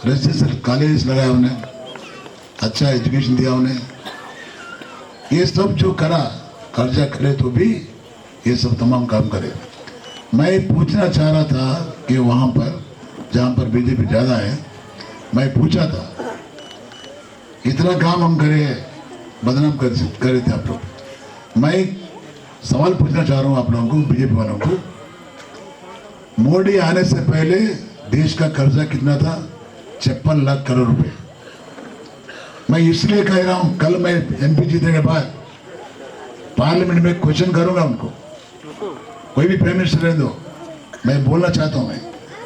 Speaker 5: रेजिडेंशियल कॉलेज लगाया उन्हें, अच्छा एजुकेशन दिया उन्हें। ये सब जो करा, कर्जा करे तो भी ये सब तमाम काम करे। मैं पूछना चाह रहा था कि वहाँ पर जहाँ पर बीजेपी ज़्यादा है, मैं पूछा था इतना काम हम करे, बदनाम करे थे आप लोग। मैं सवाल पूछना चाह रहा हूँ आप लोगों को, बीजेपी वालों को, मोदी आने से पहले देश का कर्जा कितना था? 56 लाख करोड़ रुपए। मैं इसलिए कह रहा हूं, कल मैं एमपी जीतने के बाद पार्लियामेंट में क्वेश्चन करूंगा उनको, कोई भी प्राइम मिनिस्टर रह दो, मैं बोलना चाहता हूं, मैं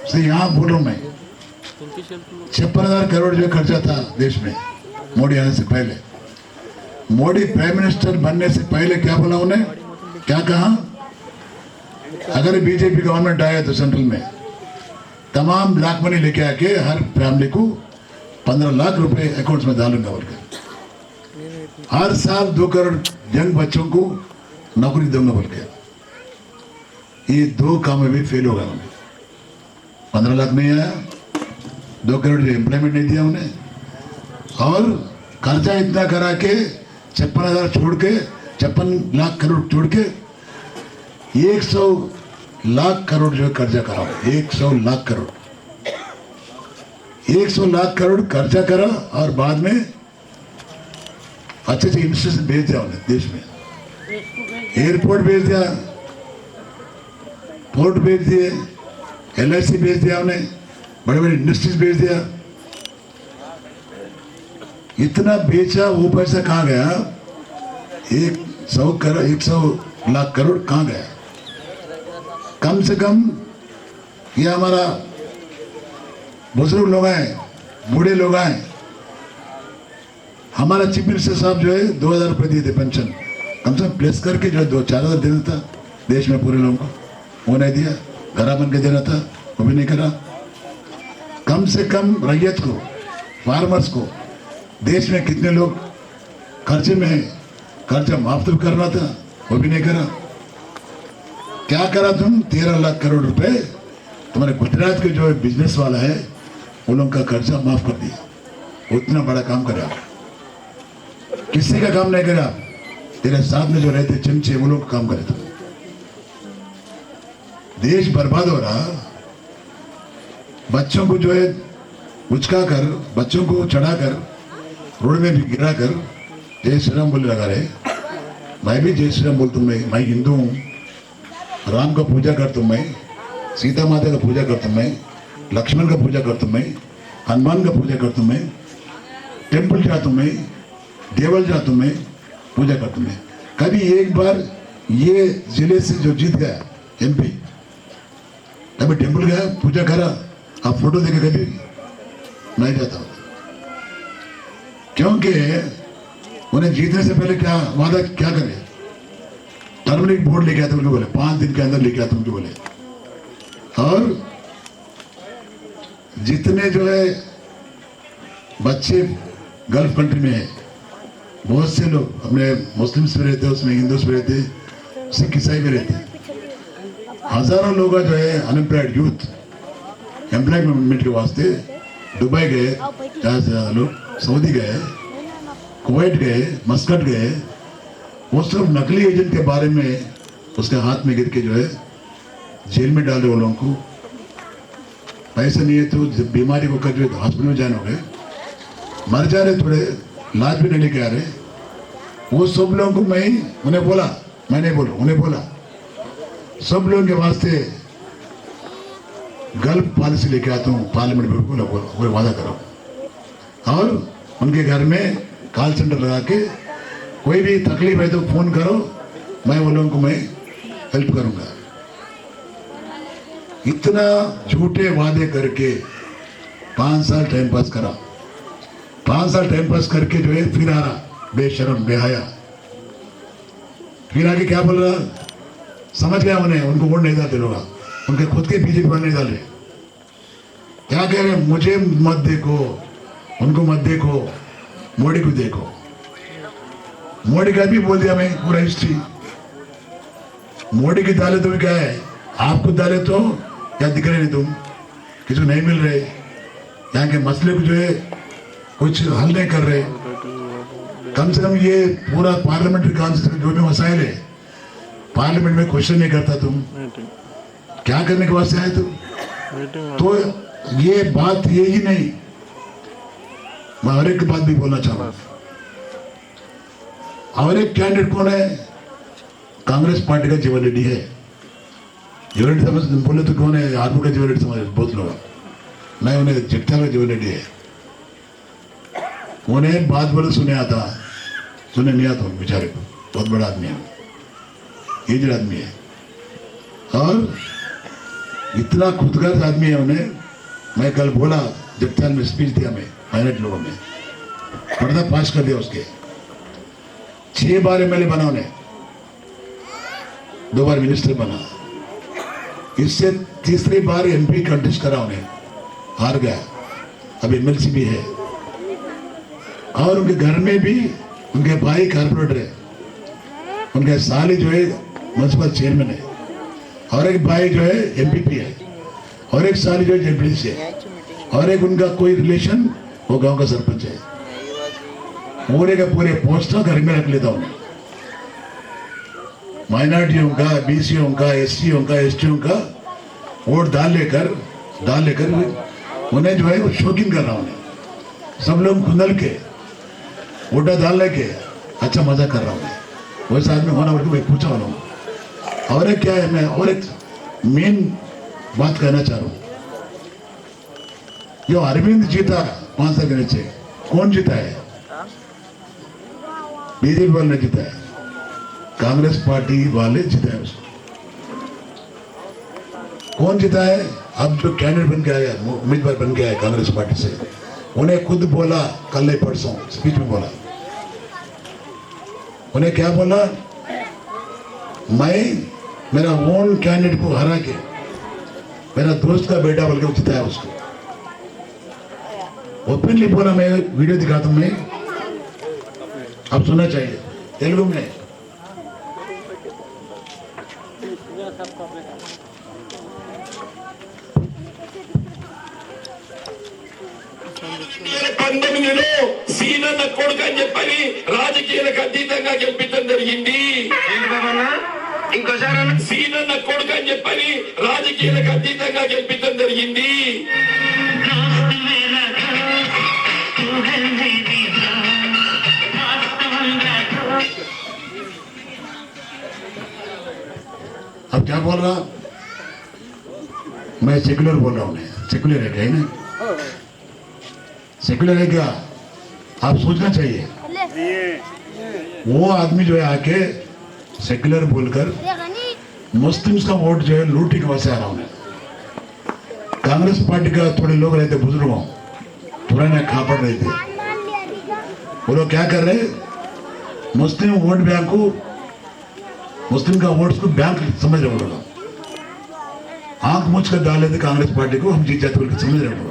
Speaker 5: इसलिए यहां बोल रहा हूं, मैं 56,000 करोड़ जो खर्चा था देश में मोदी आने से पहले। मोदी प्राइम मिनिस्टर बनने से पहले क्या बोला उन्हें, क्या कहा? अगर बीजेपी गवर्नमेंट आया तो सेंट्रल में तमाम ब्लैक मनी लेके आके हर फैमिली को 15 लाख रुपए अकाउंट्स में डालूंगा बोल के, हर साल 2 करोड़ यंग बच्चों को नौकरी दूंगा बोल के। ये 2 काम में भी फेल होगा उन्हें, 15 लाख नहीं आया, 2 करोड़ एम्प्लॉयमेंट नहीं दिया उन्हें, और कर्जा इतना करा के 56,000 छोड़ के 56 लाख करोड़ छोड़ के 100 लाख करोड़ जो कर्जा करा, 100 लाख करोड़, 100 लाख करोड़ कर्जा करा और बाद में अच्छे इंडस्ट्री भेज दिया उन्हें देश में, एयरपोर्ट भेज दिया, पोर्ट भेज दिए, LIC भेज दिया उन्हें, बड़े बड़े इंडस्ट्रीज भेज दिया। इतना बेचा, वो पैसा कहाँ गया? 100 लाख करोड़ कहाँ गया? कम से कम ये हमारा बुजुर्ग लोग हैं, बूढ़े लोग हैं, हमारा चीफ मिनिस्टर साहब जो है 2,000 रुपये दिए थे पेंशन, कम से कम प्लेस करके जो 2-4,000 देना था देश में पूरे लोगों को, वो नहीं दिया। घरा बन के देना था, वो भी नहीं करा। कम से कम रैयत को, फार्मर्स को, देश में कितने लोग खर्चे में हैं, खर्चा माफ तो करना था, वो भी नहीं करा। क्या करा तुम? 13 लाख करोड़ रुपए तुम्हारे गुजरात के जो बिजनेस वाला है उन लोगों का कर्जा माफ कर दिया। उतना बड़ा काम करा, किसी का काम नहीं करा, तेरे साथ में जो रहते चमचे वो लोग काम करे थे। देश बर्बाद हो रहा, बच्चों को जो है उचका कर, बच्चों को चढ़ाकर रोड में भी गिरा कर जय श्री राम बोले लगा रहे। मैं भी जय श्री राम बोलता हूँ, मैं हिंदू हूँ, राम का पूजा करता हूँ मैं, सीता माता का पूजा करता हूँ मैं, लक्ष्मण का पूजा करता हूँ मैं, हनुमान का पूजा करता हूँ मैं, टेम्पल जाता हूँ मैं, देवल जाता हूँ मैं, पूजा करता हूँ मैं। कभी एक बार ये जिले से जो जीत गया MP, कभी टेम्पल गया, पूजा करा? आप फोटो देखे कभी? नहीं जाता हूँ, क्योंकि उन्हें जीतने से पहले क्या वादा क्या करे? टर्मरिक बोर्ड लेके आते उनको बोले 5 दिन के अंदर लेके आते उनको बोले। और जितने जो है बच्चे गल्फ कंट्री में है, बहुत से लोग अपने मुस्लिम्स में रहते, उसमें हिंदूस में रहते, सिख ईसाई में रहते, हजारों लोग जो है अनएम्प्लॉयड यूथ एम्प्लॉयमेंट के वास्ते दुबई गए, ज़्यादा से ज़्यादा लोग सऊदी गए, कुवैत गए, मस्कट गए। वो सब नकली एजेंट के बारे में उसके हाथ में गिर के जो है जेल में डाले वो लोगों को। पैसे नहीं है तो बीमारी को कर जो हॉस्पिटल में जाने हो गए, मर जा रहे, थोड़े इलाज भी नहीं लेके आ रहे। वो सब लोगों को मैं उन्हें बोला, मैं नहीं बोला, उन्हें बोला सब लोगों के वास्ते गल्फ पॉलिसी लेके आता हूँ पार्लियामेंट में, बोला वादा करो। और उनके घर में कॉल सेंटर लगा के कोई भी तकलीफ है तो फोन करो, मैं वो लोगों को मैं हेल्प करूंगा। इतना झूठे वादे करके 5 साल टाइम पास करा, 5 साल टाइम पास करके जो है फिर आ रहा बेशरम बेहया, फिर आके क्या बोल रहा, समझ गया उन्हें, उनको वोट नहीं डालते लोग, उनके खुद के बीजेपी वाले नहीं डाले। क्या कह रहे, मुझे मत देखो, उनको मत देखो, मोदी को देखो। मोदी का भी बोल दिया मैं पूरा हिस्ट्री। मोदी की डाले तो भी क्या है, आपको डाले तो क्या दिख रहे नहीं, तुम किसी को नहीं मिल रहे, यहाँ के मसले को जो है कुछ हल नहीं कर रहे। कम से कम ये पूरा पार्लियामेंट्री काउंसिल जो भी मसाइल है पार्लियामेंट में क्वेश्चन नहीं करता, तुम क्या करने के वास्ते आए तुम? तो ये बात ये ही नहीं, मैं हर एक बात भी बोलना चाहूंगा। और एक कैंडिडेट कौन है? कांग्रेस पार्टी का जीवन रेड्डी है। जीवन रेड्डी समझ बोले तो कौन है? आर्मी का जीवन रेड्डी समझ बहुत लोग, मैं उन्हें जगता का जीवन रेड्डी है। उन्हें बात बोले सुने आता, सुने नहीं आता बेचारे को, बहुत बड़ा आदमी है, एजड आदमी है और इतना खुदगर्ज आदमी है। उन्हें मैं कल बोला जगताल में स्पीच दिया, मैं माइनॉरिटी लोगों में पर्दा पास कर दिया उसके। 6 बार एमएलए बना उन्हें, 2 बार मिनिस्टर बना, इससे तीसरी बार एमपी कंटेस्ट करा उन्हें, हार गया, अब एमएलसी भी है। और उनके घर में भी उनके भाई कारपोरेटर है, उनके साली जो है म्यूनसिपल चेयरमैन है, और एक भाई जो है एमपीपी है, और एक साली जो है जेडपीसी है, और एक उनका कोई रिलेशन वो गांव का सरपंच है। पूरे के पूरे पोस्ट घर में रख लेता उन्हें। माइनॉरिटियों का, बीसीओं का, एससीओं का, एसटीओं का वोट डाल लेकर उन्हें जो है वो शौकीन कर रहा हूं। सब लोग खुंदल के वोटा डालने के अच्छा मजा कर रहा हूँ। वैसे आदमी होना उनको मैं पूछा हूँ। और एक क्या है, मैं और एक मेन बात कहना चाह रहा हूँ। जो अरविंद जीता 5 साल के नीचे, कौन जीता है? बीजेपी वाले ने जीता है, कांग्रेस पार्टी वाले जीता है उसको। कौन जीता है? अब जो कैंडिडेट बन के आया, उम्मीदवार बन के आया कांग्रेस पार्टी से, उन्हें खुद बोला, कल नहीं परसों स्पीच में बोला, उन्हें क्या बोला, मैं मेरा ओन कैंडिडेट को हरा के मेरा दोस्त का बेटा बोल के जिताया उसको। ओपनली बोला, मैं वीडियो दिखाता हूं, मैं अब सुनना चाहिए तेलुगु में।
Speaker 6: పంతొమ్మిదిలో సీనన్న కొడుకు అని చెప్పని రాజకీయాలకు అతీతంగా గెలిపించడం జరిగింది. ఇంకోసారి సీనన్న కొడుకు అని చెప్పని రాజకీయాలకు అతీతంగా గెలిపించడం జరిగింది.
Speaker 5: अब क्या बोल रहा, मैं सेक्युलर बोल रहा हूँ। सेक्युलर है क्या? नहीं सेक्युलर है क्या? आप सोचना चाहिए। वो आदमी जो है आके सेक्युलर बोलकर मुस्लिम्स का वोट जो है लूटने के वजह से आ रहा हूँ। कांग्रेस पार्टी का थोड़े लोग रहते, बुजुर्गों पुराने खापड़ रहे थे, वो लोग क्या कर रहे, मुस्लिम वोट बैंक को, मुस्लिम का वोट को बैंक समझ रहे हो, आंख मुझ कर डाले थे कांग्रेस पार्टी को, हम जीत जाते बोल के समझ रहे हो।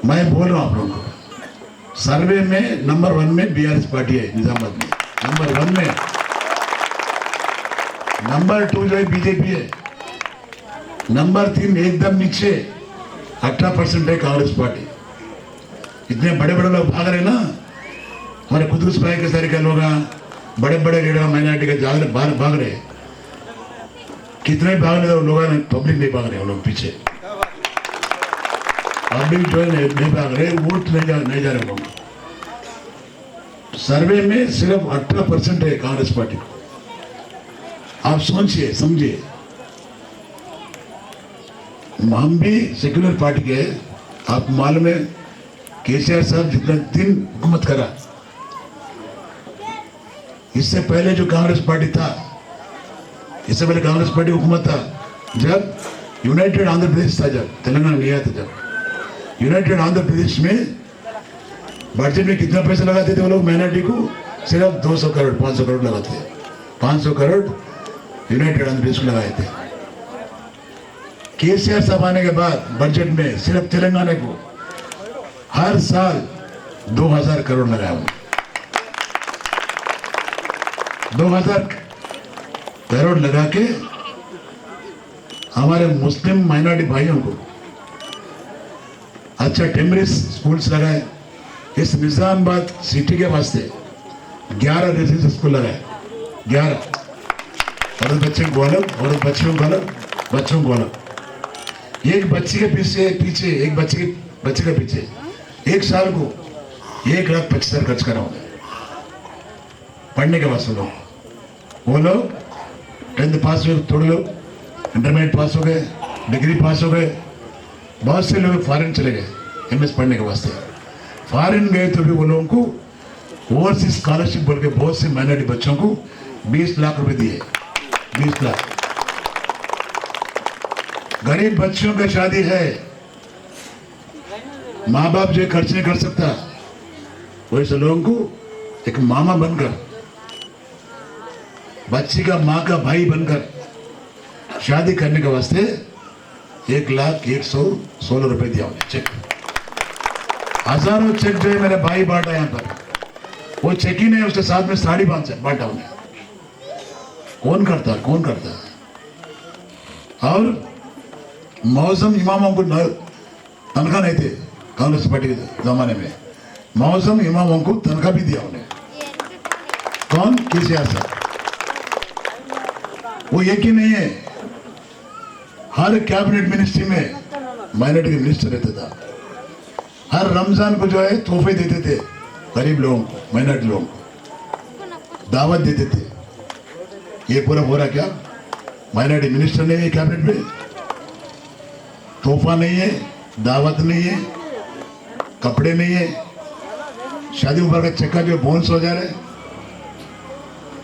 Speaker 5: मैं बोल रहा हूं आप लोगों को, सर्वे में नंबर 1 में बीआरएस पार्टी है, निजामाबाद में नंबर 1 में। नंबर 2 जो है बीजेपी है, नंबर 3 एकदम नीचे 18% है कांग्रेस पार्टी। इतने बड़े बड़े लोग भाग रहे ना, हमारे कुदुस भाई के सारे के लोग बड़े बड़े लीडर माइनॉरिटी के बाहर भाग रहे, कितने भाग रहे लोग, पब्लिक नहीं भाग रहे, वो लोग पीछे पब्लिक जो है नहीं भाग रहे, वोट नहीं जा रहे लोग। सर्वे में सिर्फ 18% है कांग्रेस पार्टी को। आप सोचिए समझिए, हम भी सेक्युलर पार्टी के हैं। आप मालूम है केसीआर साहब जितने दिन हुकूमत करा, इससे पहले जो कांग्रेस पार्टी था, इससे पहले कांग्रेस पार्टी हुकूमत था, जब यूनाइटेड आंध्र प्रदेश था, जब तेलंगाना नहीं आया था, जब यूनाइटेड आंध्र प्रदेश में बजट में कितना पैसा लगाते थे वो लोग माइनॉरिटी को? सिर्फ 200 करोड़ 500 करोड़ लगाते, 500 करोड़ यूनाइटेड आंध्र प्रदेश को लगाए थे। केसीआर साहब आने के बाद बजट में सिर्फ तेलंगाना को हर साल 2000 करोड़ लगाया उन्होंने। 2000 करोड़ लगा के हमारे मुस्लिम माइनॉरिटी भाइयों को अच्छा टेम्परेरी स्कूल्स लगाए। इस निजामाबाद सिटी के वास्ते 11 रेसिडेंशियल स्कूल लगाए, 11। और बच्चे को अलग, और बच्चियों को अलग, बच्चों को अलग। एक बच्चे के पीछे एक बच्चे के पीछे एक साल को 1,75,000 खर्च करा होगा पढ़ने के वास्ते। लोग वो लोग 10th पास हुए, थोड़े लोग इंटरमीडिएट पास हो गए, डिग्री पास हो गए, बहुत से लोग फॉरेन चले गए MS पढ़ने के वास्ते। फॉरेन गए तो भी वो लोगों को ओवरसीज स्कॉलरशिप बोल के बहुत से माइनॉरिटी बच्चों को 20 लाख रुपए दिए, 20 लाख। गरीब बच्चों की शादी है, माँ बाप जो खर्च नहीं कर सकता, वैसे लोगों को एक मामा बनकर, बच्ची का माँ का भाई बनकर शादी करने के वास्ते 1,116 रुपए दिया उन्हें चेक। हजारों चेक जो है मेरे भाई बांटा यहाँ पर, वो चेक ही नहीं, उसके साथ में साड़ी बांटा उन्हें। कौन करता और मौसम इमामों को तनख्वाह नहीं थे कांग्रेस पार्टी के जमाने में, मौसम इमामों को तनख्वाह भी दिया उन्हें। कौन? केसीआर साहब। वो एक ही नहीं है, हर कैबिनेट मिनिस्ट्री में माइनॉरिटी के मिनिस्टर रहता था। हर रमजान को जो है तोहफे देते थे गरीब लोगों को, माइनॉरिटी लोगों को दावत देते थे। ये पूरा हो रहा क्या? माइनॉरिटी मिनिस्टर नहीं है कैबिनेट में, तोहफा नहीं है, दावत नहीं है, कपड़े नहीं है, शादी मुबारक का चक्का जो बोनस हो जा रहे,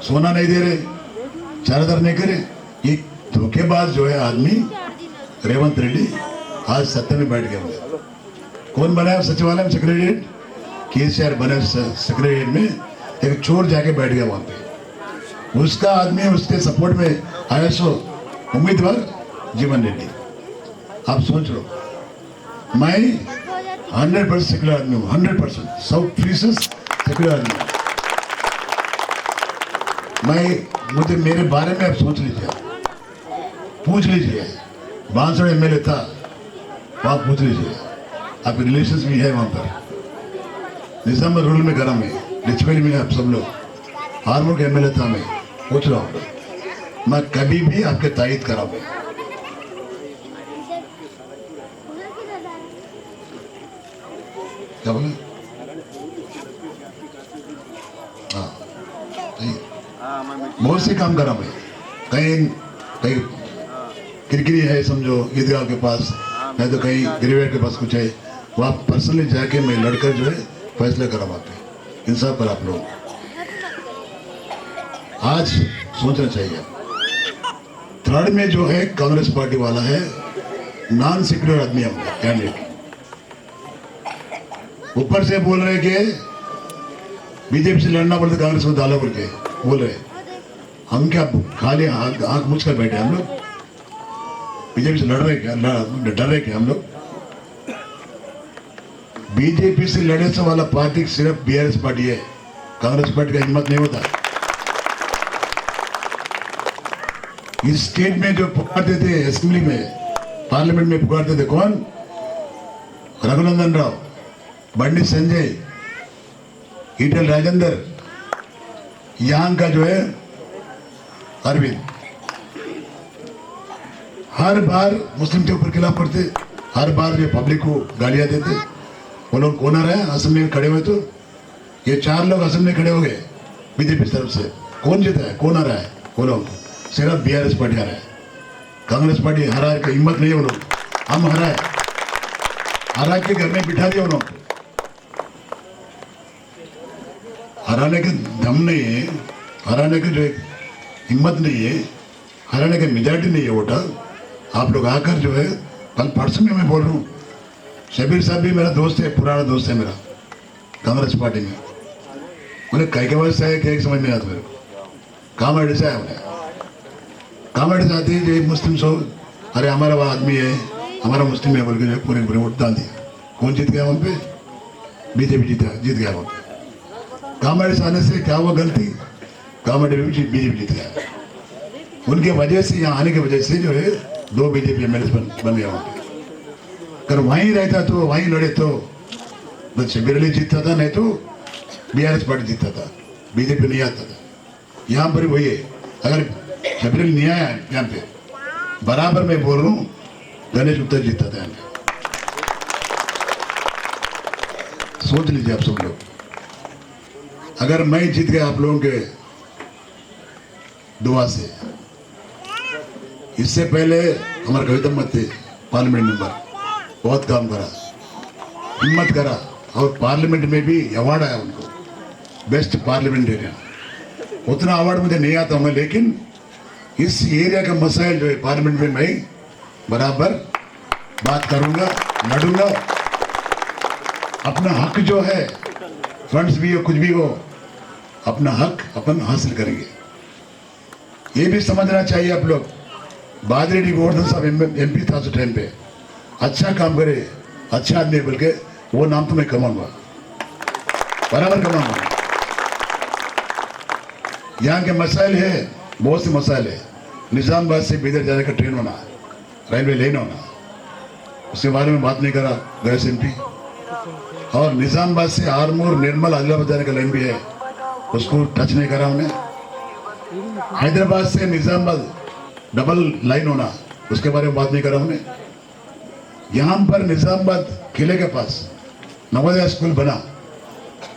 Speaker 5: सोना नहीं दे रहे, चारदार नहीं करे। ये धोखेबाज जो है आदमी रेवंत रेड्डी आज सत्ता में बैठ गया। कौन बनाया सचिवालय में सेक्रेटरीट? केसीआर बने सेक्रेटरीट में, एक चोर जाके बैठ गया वहां पे। उसका आदमी उसके सपोर्ट में आया सो उम्मीदवार जीवन रेड्डी। आप सोच लो, मैं 100% सेक्युलर आदमी हूँ, 100%, 100% सेक्युलर आदमी हूँ मैं। मुझे मेरे बारे में आप सोच लीजिए, पूछ लीजिए, बांसवाड़ा MLA था, वहाँ पूछ लीजिए, आपके रिलेशंस भी है वहाँ पर। निजाम रूल में गरम है, डिचवेली में आप सब लोग, हारमोर के MLA था मैं, पूछ रहा हूँ मैं, कभी भी आपके तायद कराऊंगा। क्या बोले? हाँ, बहुत से काम करा मैं, कहीं किरकिरी है समझो ईदगाह के पास, नहीं तो कहीं ग्रेवेट के पास कुछ है, वहाँ पर्सनली जाके मैं लड़कर जो है फैसला करवाते। इंसाफ पर आप लोग आज सोचना चाहिए। थर्ड में जो है कांग्रेस पार्टी वाला है, नॉन सेक्युलर आदमी हम कैंडिडेट, ऊपर से बोल रहे कि बीजेपी से लड़ना पड़ता कांग्रेस में डालो करके बोल रहे। हम क्या खाली आंख मूझ कर बैठे? हम लोग बीजेपी से लड़ रहे क्या, डर रहे क्या हम लोग? बीजेपी से लड़ने से वाला पार्टी सिर्फ BRS पार्टी है, कांग्रेस पार्टी का हिम्मत नहीं होता। इस स्टेट में जो पुकारते थे, असेंबली में, पार्लियामेंट में पुकारते थे, कौन? रघुनंदन राव, बंडी संजय, ईटल राजेंद्र, यहाँ का जो है अरविंद। हर बार मुस्लिम के ऊपर खिलाफ करते, हर बार जो पब्लिक को गालियां देते। वो लोग कौन आ रहा है असेंबली में खड़े हुए? तो ये 4 लोग असेंबली में खड़े हो गए बीजेपी तरफ से। कौन जीता है? कौन आ रहा है? वो लोग सिर्फ बीआरएस पार्टी आ रहा है। कांग्रेस पार्टी हरा की हिम्मत नहीं है। वो लोग हम हरा के घर में बिठा दिया। वो लोग हराने के दम नहीं है, हराने की जो एक हिम्मत नहीं है, हराने का मेजॉरिटी नहीं है वोटर। आप लोग आकर जो है, कल परसों में मैं बोल रहा हूँ, शबीर साहब भी मेरा दोस्त है, पुराना दोस्त है मेरा, कांग्रेस पार्टी में। उन्हें कई के वजह से क्या समझ में आता मेरे को। कॉमेडी से आया उन्हें, कॉमेडी से आती है जो मुस्लिम सो, अरे हमारा वो आदमी है, हमारा मुस्लिम है बोल के पूरे पूरे वोट डाल दिया। कौन जीत गया वहाँ पे? बीजेपी जीत गया वहाँ पे। कॉमेडी से आने से क्या हुआ गलती? कॉमेडी में बीजेपी जीत गया। उनके वजह से, यहाँ आने की वजह से जो है 2 बीजेपी एमएलए बन गया वहाँ पे। अगर वहीं रहता तो, वहीं लड़े तो बस शबीर अली जीतता था, नहीं तो बीआरएस पार्टी जीतता था, बीजेपी नहीं आता था। यहाँ पर वही है, अगर शबीर अली नहीं आया यहाँ पे, बराबर मैं बोल रहा हूँ, गणेश गुप्ता जीतता था यहाँ पे। सोच लीजिए आप सब लोग, अगर मैं जीत गया आप लोगों के दुआ से। इससे पहले हमारा कविता मत थे, पार्लियामेंट मेंबर, बहुत काम करा, हिम्मत करा, और पार्लियामेंट में भी अवार्ड आया उनको, बेस्ट पार्लियामेंटेरियन। उतना अवार्ड मुझे नहीं आता हूँ, लेकिन इस एरिया का मसाइल जो है पार्लियामेंट में मैं बराबर बात करूंगा, लड़ूंगा। अपना हक जो है, फंड्स भी हो कुछ भी हो, अपना हक अपन हासिल करेंगे। ये भी समझना चाहिए आप लोग, बादरेड्डी गोवर्धन साहब एमपी था उस टाइम पे, अच्छा काम करे, अच्छा आदमी बोल के वो नाम तो मैं कमाऊंगा, बराबर कमाऊंगा। यहाँ के मसाइल है, बहुत से मसाइल है। निजामबाद से बीदर जाने का ट्रेन होना, रेलवे लेन होना, उसके बारे में बात नहीं करा गैस एमपी। और निजामबाद से आरमूर निर्मल आदिलाबाद जाने का लाइन भी है, उसको टच नहीं करा उन्हें। हैदराबाद से निजामबाद डबल लाइन होना, उसके बारे में बात नहीं करा उन्हें। यहाँ पर निजामबाद किले के पास नवोदय स्कूल बना,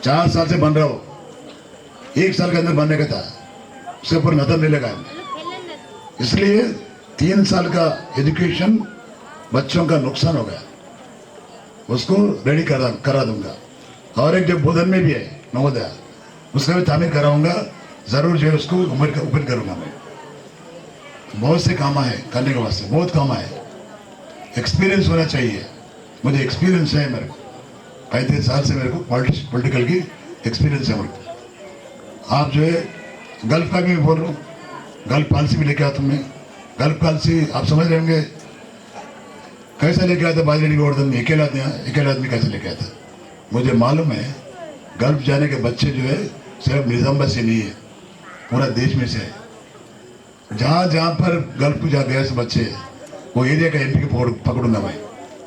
Speaker 5: 4 साल से बन रहा हो, 1 साल के अंदर बनने का था, उसके ऊपर नजर नहीं लगा। इसलिए 3 साल का एजुकेशन बच्चों का नुकसान हो गया, उसको रेडी करा दूंगा। और एक जो बोधन में भी है नवोदय, उसका भी तामीर कराऊंगा, जरूर जो है उसको ओपन करूंगा मैं। बहुत से काम है करने के वास्ते, बहुत काम है। एक्सपीरियंस होना चाहिए, मुझे एक्सपीरियंस है, मेरे को 35 साल से मेरे को पॉलिटिकल की एक्सपीरियंस है मेरे को। आप जो है गल्फ का भी बोल रहा हूँ, गल्फ पॉलिसी भी लेके आता हूँ मैं। गल्फ पॉलिसी आप समझ रहे होंगे कैसे लेके आता बादरेड्डी गोवर्धन, अकेला आदमी कैसे लेके आता। मुझे मालूम है गल्फ जाने के बच्चे जो है सिर्फ निजामबाद से नहीं है, पूरा देश में से है। जहाँ जहाँ पर गल्फ को जहाँ गया से बच्चे, वो एरिया का एमपी को पकड़ूंगा मैं,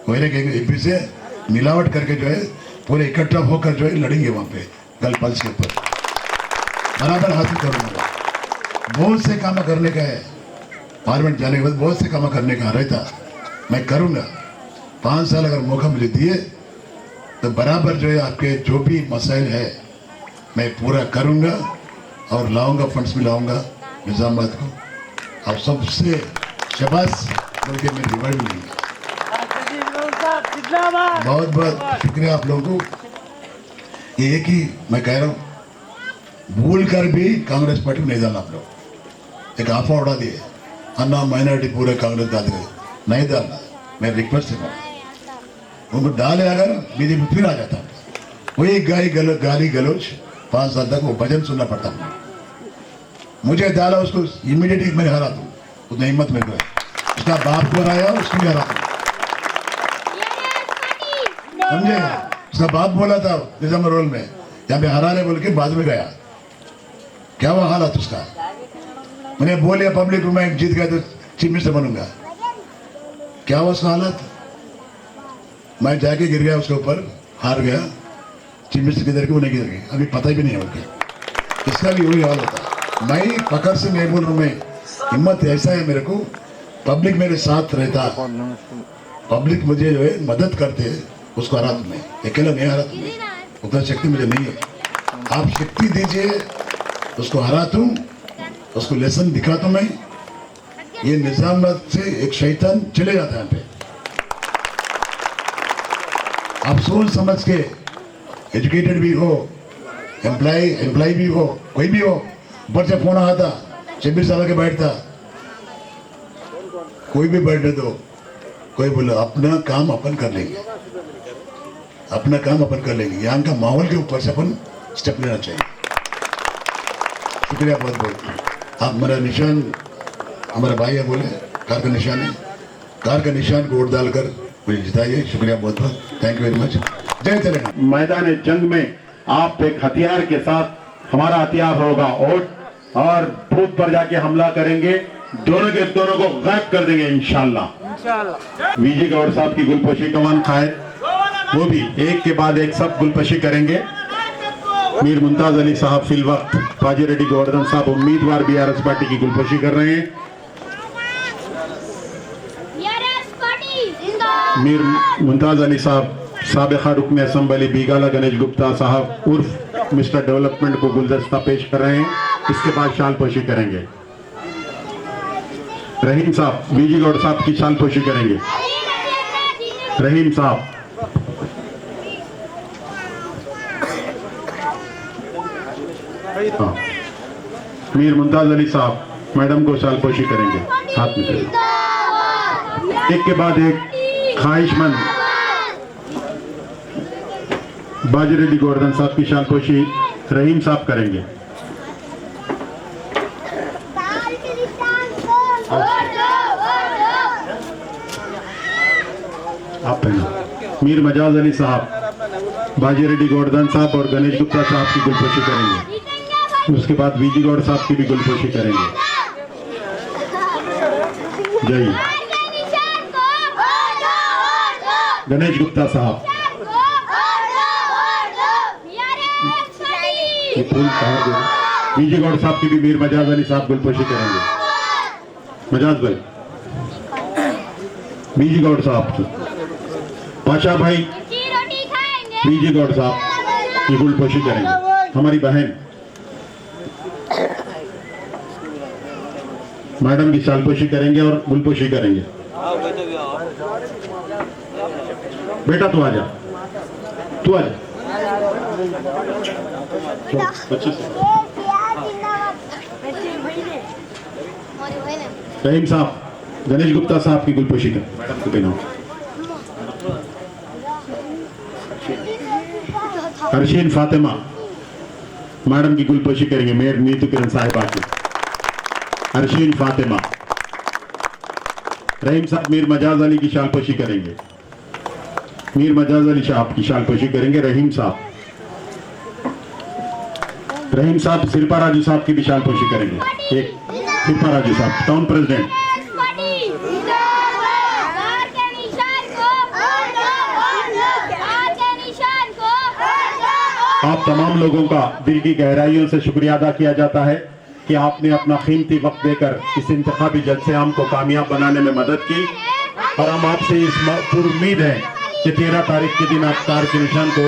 Speaker 5: वो एरिया के एमपी से मिलावट करके जो है पूरे इकट्ठा होकर जो है लड़ेंगे वहाँ पे गल्फ पल्स के ऊपर, बराबर हासिल करूंगा। बहुत से काम करने का है, पार्लियामेंट जाने के बाद बहुत से काम करने का रहता, मैं करूंगा। 5 साल अगर मौका मुझे दिए तो बराबर जो है आपके जो भी मसाइल है मैं पूरा करूंगा, और लाऊंगा, फंड्स भी लाऊंगा निजामाबाद को। आप सबसे शाबाश बोल के मैं रिवार्ड मिलेंगे। बहुत बहुत शुक्रिया आप लोगों को। ये एक ही मैं कह रहा हूँ, भूल कर भी कांग्रेस पार्टी को नहीं डालना। आप लोग एक आफा उड़ा दिए, अन्ना माइनॉरिटी पूरे कांग्रेस डाल गए, नहीं डालना। मैं रिक्वेस्ट है, उनको डाले अगर बीजेपी फिर आ जाता, वही गाली गलोच 5 साल तक वो भजन सुनना पड़ता। मुझे डाला, उसको इमीडिएटली मैं हरा दूँ, उतना हिम्मत मेरे को है। उसका बाप को हराया, उसको भी हरा दूँ, समझे। उसका बाप बोला था निजाम रोल में, यहाँ पे हराने बोल के बाद में गया, क्या हुआ हालत उसका। मैंने बोले पब्लिक में मैं जीत गया तो चीफ मिनिस्टर बनूंगा, क्या हुआ उसका हालत? मैं जाके गिर गया उसके ऊपर, हार गया। चीफ मिनिस्टर किधर की वो नहीं गिर गई, अभी पता भी नहीं है उनके। इसका भी वही हाल होता। मैं पकड़ से नहीं बोल रहा हूँ, मैं हिम्मत ऐसा है मेरे को, पब्लिक मेरे साथ रहता, पब्लिक मुझे जो है मदद करते, उसको हरा दूं मैं, अकेला नहीं हरा दूं, उतना शक्ति मुझे नहीं है। आप शक्ति दीजिए, उसको हरा दूं, उसको लेसन दिखा दूं मैं। ये निजामाबाद से एक शैतान चले जाता है यहाँ पे। आप सोच समझ के, एजुकेटेड भी हो, एम्प्लॉय भी हो, कोई भी हो, ऊपर से फोन आता, 26 साल के बैठता, कोई भी बैठने दो, कोई बोला अपना काम अपन कर लेंगे, अपना काम अपन कर लेंगे। यहाँ का माहौल के ऊपर से अपन स्टेप लेना चाहिए। शुक्रिया बहुत बहुत। आप मेरा निशान, हमारे भाई है बोले कार का निशान है, कार का निशान को वोट डालकर मुझे जिताइए। शुक्रिया बहुत बहुत, थैंक यू वेरी मच। जय तेलंगाना।
Speaker 1: मैदान जंग में आप एक हथियार के साथ, हमारा हथियार होगा वोट, और बूथ पर जाके हमला करेंगे, दोनों के दोनों को गायब कर देंगे इंशाल्लाह। वीजी गौड़ साहब की गुलपोशी कमान खाए, वो भी एक के बाद एक सब गुलपोशी करेंगे। मीर मुमताज अली साहब फिल वक्त बाजीरेड्डी गोवर्धन साहब उम्मीदवार बीआरएस पार्टी की गुलपोशी कर रहे हैं। मीर मुमताज अली साहब साबिका रुकन असम्बली बीगाला गणेश गुप्ता साहब उर्फ मिस्टर डेवलपमेंट को गुलदस्ता पेश कर रहे हैं। इसके बाद शाल पोशी करेंगे। रहीम साहब बीजी गौड़ साहब की शाल पोशी करेंगे। रहीम साहब, हाँ। मीर मुमताज अली साहब मैडम को शाल पोशी करेंगे, हाथ में करेंगे। एक के बाद एक ख्वाहिशमंद बाजीरेड्डी गोवर्धन साहब की शाल पोशी रहीम साहब करेंगे। आप पहना। मीर मजाज अली साहब बाजीरेड्डी गोवर्धन साहब और गणेश गुप्ता साहब की गुलपोशी करेंगे। उसके बाद वीजी गौड़ साहब की भी गुलपोशी करेंगे। जय गणेश गुप्ता साहब, ये फूल कहाँ दे। वीजी गौड़ साहब की भी मीर मजाज अली साहब गुलपोशी करेंगे। मजाज भाई, वीजी गौड़ साहब की, पाशा भाई वीजी गौड़ साहब की गुलपोशी करेंगे। हमारी बहन मैडम की शालपोशी करेंगे और गुलपोशी करेंगे। बेटा तू आजा, तू आजा। रहीम साहब गणेश गुप्ता साहब की गुलपोशी कर, मैडम को पहनाओ। हर्षीन फातिमा मैडम की गुलपोशी करेंगे। मेयर नीतू किरण साहिबा की हर्षीन फातिमा। रहीम साहब मीर मजाज अली की शालपोशी करेंगे। मीर मजाज अली साहब की शालपोशी करेंगे। रहीम साहब सिरपा राजू साहब की भी शालपोशी करेंगे। एक सिरपा राजू साहब टाउन प्रेसिडेंट। आप तमाम लोगों का दिल की गहराइयों से शुक्रिया अदा किया जाता है कि आपने अपना कीमती वक्त देकर इस इंतखाबी जलसे आम को कामयाब बनाने में मदद की, और हम आपसे इस पुरुम्मीद है कि 13 तारीख के दिन आप कार के निशान को